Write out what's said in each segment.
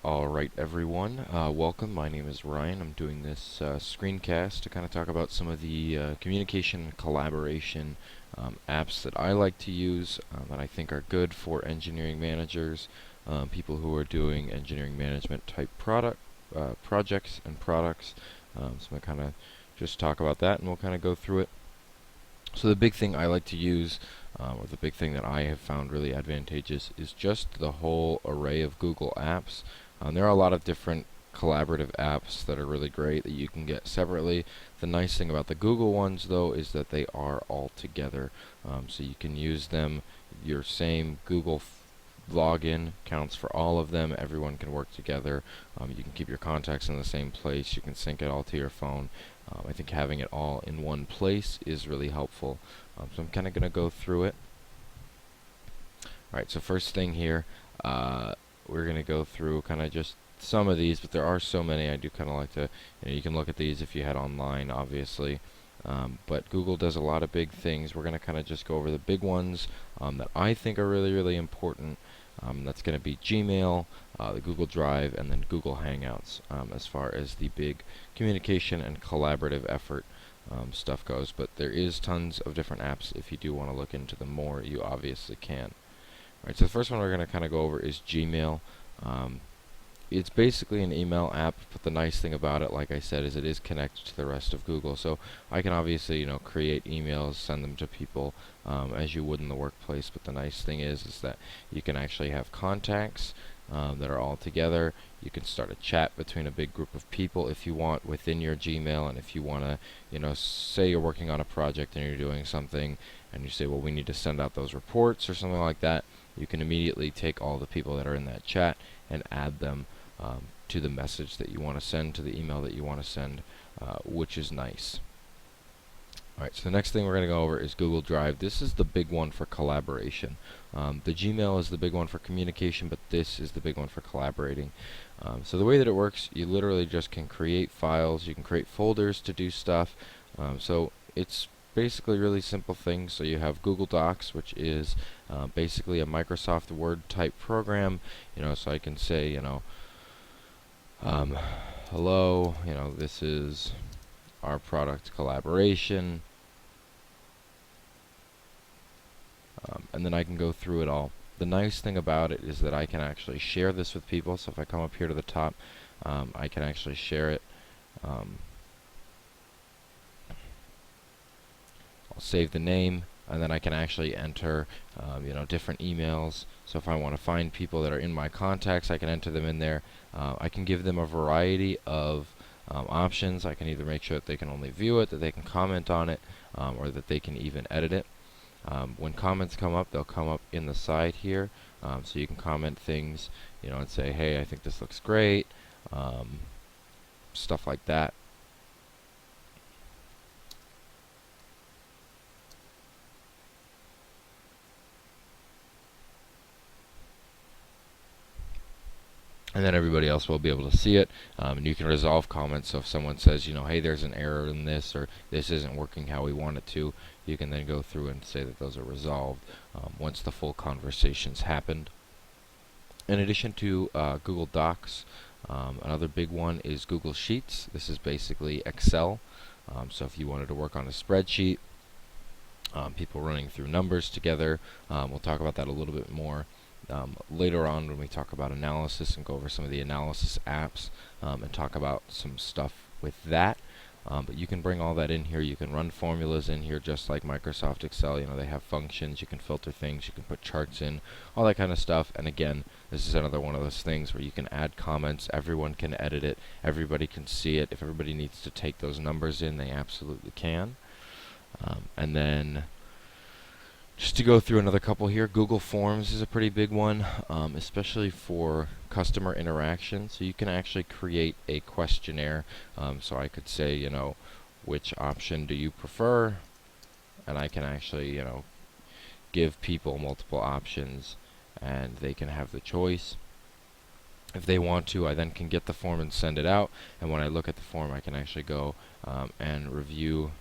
Alright everyone, welcome. My name is Ryan. I'm doing this screencast to kind of talk about some of the communication and collaboration apps that I like to use that I think are good for engineering managers, people who are doing engineering management type projects and products. So I'm going to kind of just talk about that and we'll kind of go through it. So the big thing I like to use, or the big thing that I have found really advantageous, is just the whole array of Google apps. There are a lot of different collaborative apps that are really great that you can get separately. The nice thing about the Google ones, though, is that they are all together. So you can use them. Your same Google login counts for all of them. Everyone can work together. You can keep your contacts in the same place. You can sync it all to your phone. I think having it all in one place is really helpful. So I'm kind of going to go through it. Alright, so first thing here, we're going to go through kind of just some of these, but there are so many. I do kind of like to, you can look at these if you head online, obviously. But Google does a lot of big things. We're going to kind of just go over the big ones that I think are really, really important. That's going to be Gmail, the Google Drive, and then Google Hangouts as far as the big communication and collaborative effort stuff goes. But there is tons of different apps. If you do want to look into them more, you obviously can. Alright, so the first one we're going to kind of go over is Gmail. It's basically an email app, but the nice thing about it, like I said, is it is connected to the rest of Google. So I can obviously, create emails, send them to people as you would in the workplace. But the nice thing is that you can actually have contacts that are all together. You can start a chat between a big group of people if you want within your Gmail. And if you want to, say you're working on a project and you're doing something, and you say, well, we need to send out those reports or something like that, you can immediately take all the people that are in that chat and add them to the message that you want to send, to the email that you want to send, which is nice. Alright, so the next thing we're going to go over is Google Drive. This is the big one for collaboration. The Gmail is the big one for communication, but this is the big one for collaborating. So the way that it works, you literally just can create files, you can create folders to do stuff. So it's basically really simple things. So you have Google Docs, which is basically a Microsoft Word type program. So I can say, hello, this is our product collaboration, and then I can go through it all. The nice thing about it is that I can actually share this with people. So if I come up here to the top, I can actually share it. I'll save the name, and then I can actually enter different emails. So if I want to find people that are in my contacts, I can enter them in there. I can give them a variety of options. I can either make sure that they can only view it, that they can comment on it, or that they can even edit it. When comments come up, they'll come up in the side here. So you can comment things, and say, hey, I think this looks great, stuff like that. And then everybody else will be able to see it, and you can resolve comments. So if someone says, hey, there's an error in this, or this isn't working how we want it to, you can then go through and say that those are resolved once the full conversation's happened. In addition to Google Docs, another big one is Google Sheets. This is basically Excel. So if you wanted to work on a spreadsheet, people running through numbers together, we'll talk about that a little bit more later on when we talk about analysis and go over some of the analysis apps and talk about some stuff with that. But you can bring all that in here. You can run formulas in here just like Microsoft Excel. They have functions. You can filter things. You can put charts in, all that kind of stuff. And again, this is another one of those things where you can add comments. Everyone can edit it. Everybody can see it. If everybody needs to take those numbers in, they absolutely can. And then just to go through another couple here, Google Forms is a pretty big one, especially for customer interaction. So you can actually create a questionnaire. So I could say, which option do you prefer? And I can actually, give people multiple options, and they can have the choice. If they want to, I then can get the form and send it out. And when I look at the form, I can actually go and review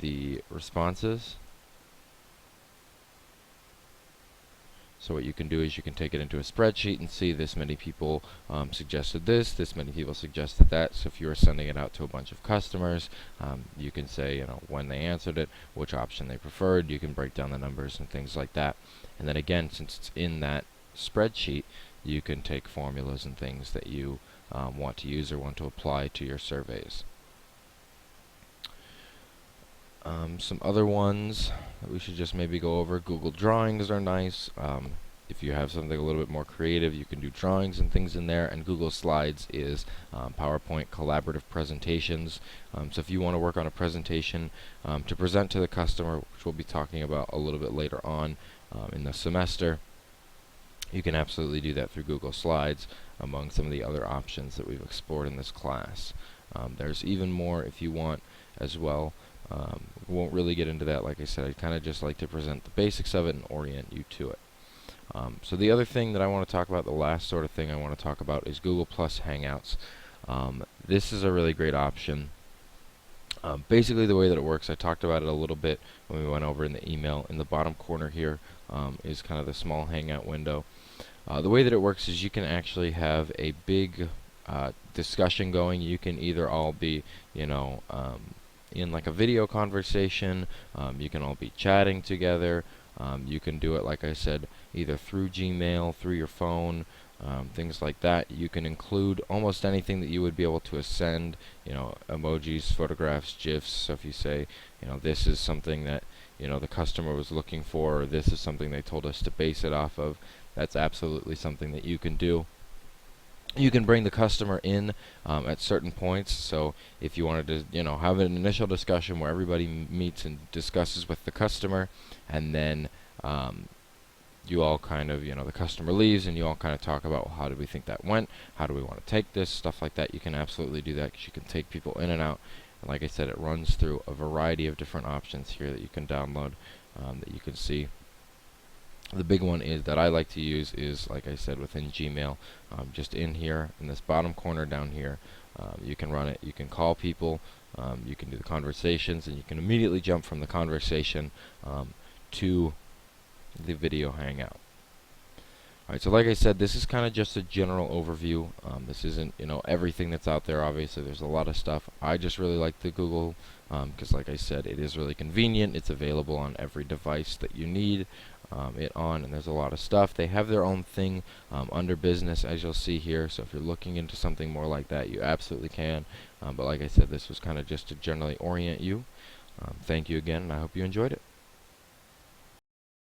the responses. So what you can do is you can take it into a spreadsheet and see this many people suggested this many people suggested that. So if you were sending it out to a bunch of customers, you can say, when they answered it, which option they preferred. You can break down the numbers and things like that. And then again, since it's in that spreadsheet, you can take formulas and things that you want to use or want to apply to your surveys. Some other ones that we should just maybe go over. Google Drawings are nice. If you have something a little bit more creative, you can do drawings and things in there. And Google Slides is PowerPoint collaborative presentations. So if you want to work on a presentation to present to the customer, which we'll be talking about a little bit later on in the semester, you can absolutely do that through Google Slides, among some of the other options that we've explored in this class. There's even more if you want as well. We won't really get into that. Like I said, I'd kind of just like to present the basics of it and orient you to it. So the other thing that I want to talk about, the last sort of thing I want to talk about, is Google Plus Hangouts. This is a really great option. Basically the way that it works, I talked about it a little bit when we went over in the email. In the bottom corner here is kind of the small Hangout window. The way that it works is you can actually have a big discussion going. You can either all be, in like a video conversation. You can all be chatting together. You can do it, like I said, either through Gmail, through your phone, things like that. You can include almost anything that you would be able to send, emojis, photographs, GIFs. So if you say, this is something that, the customer was looking for, or this is something they told us to base it off of, that's absolutely something that you can do. You can bring the customer in at certain points. So if you wanted to, have an initial discussion where everybody meets and discusses with the customer, and then you all kind of, the customer leaves, and you all kind of talk about, well, how do we think that went? How do we want to take this? Stuff like that. You can absolutely do that, because you can take people in and out. And like I said, it runs through a variety of different options here that you can download, that you can see. The big one is that I like to use is, like I said, within Gmail. Just in here, in this bottom corner down here, you can run it. You can call people. You can do the conversations, and you can immediately jump from the conversation to the video hangout. Alright, so like I said, this is kind of just a general overview. This isn't, everything that's out there. Obviously, there's a lot of stuff. I just really like the Google, because like I said, it is really convenient. It's available on every device that you need it on, and there's a lot of stuff. They have their own thing under business, as you'll see here. So if you're looking into something more like that, you absolutely can. But like I said, this was kind of just to generally orient you. Thank you again, and I hope you enjoyed it.